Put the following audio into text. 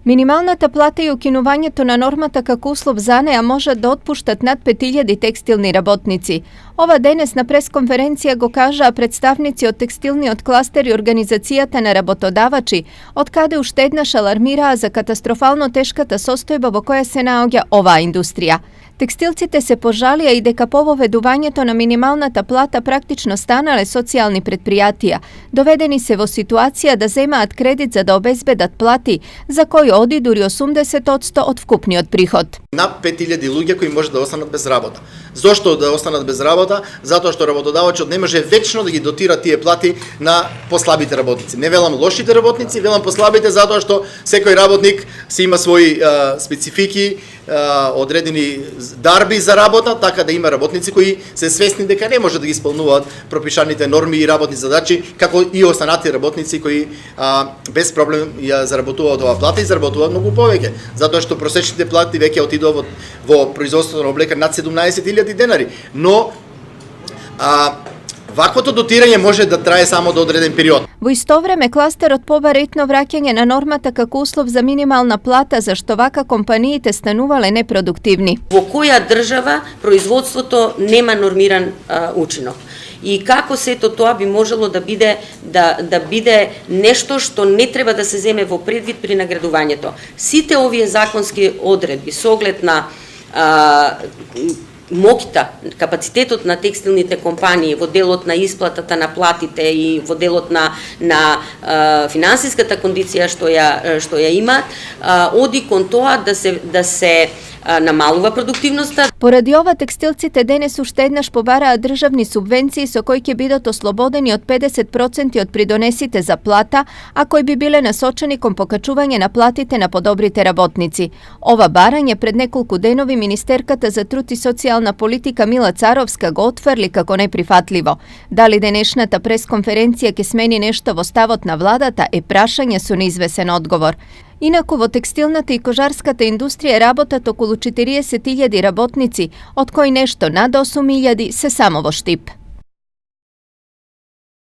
Минималната плата и укинувањето на нормата како услов за неа може да отпуштат над 5000 текстилни работници. Ова денес на пресконференција го кажаа представници од текстилниот кластер и Организацијата на работодавачи, од каде уште еднаш алармираа за катастрофално тешката состојба во која се наоѓа оваа индустрија. Текстилците се пожалија и дека по воведувањето на минималната плата практично станале социјални предпријатија, доведени се во ситуација да земаат кредит за да обезбедат плати, за кои оди дури 80% од вкупниот приход. Над 5000 луѓе кои може да останат без работа. Зошто да останат без работа? Затоа што работодавачот не може вечно да ги дотира тие плати на послабите работници. Не велам лошите работници, велам послабите затоа што секој работник си има своји специфики, одредени дарби за работа, така да има работници кои се свесни дека не може да ги исполнуваат пропишаните норми и работни задачи, како и останати работници кои без проблем ја заработуваат оваа плата и заработуваат многу повеќе, затоа што просечните плати веќе отидуваат во производството на облека над 17.000 денари, но ваквото дотирање може да трае само до одреден период. Во исто време, кластерот побара ретно враќање на нормата како услов за минимална плата, зашто вака компаниите станувале непродуктивни. Во која држава производството нема нормиран учинок? И како сето тоа би можело да биде нешто што не треба да се земе во предвид при наградувањето. Сите овие законски одредби со оглед на моќта, капацитетот на текстилните компании во делот на исплатата на платите и во делот на финансиската кондиција што ја имаат, оди кон тоа да се намалува продуктивноста. Поради ова, текстилците денес уште еднаш побараат државни субвенции со кои ќе бидат ослободени од 50% од придонесите за плата, а кои би биле насочени кон покачување на платите на подобрите работници. Ова барање пред неколку денови Министерката за труд и социјална политика Мила Царовска го отфрли како неприфатливо. Дали денешната пресконференција ќе смени нешто во ставот на владата е прашање со неизвесен одговор. Инаку во текстилната и кожарската индустрија работат околу 40.000 работници, од кои нешто над 8.000 се само во Штип.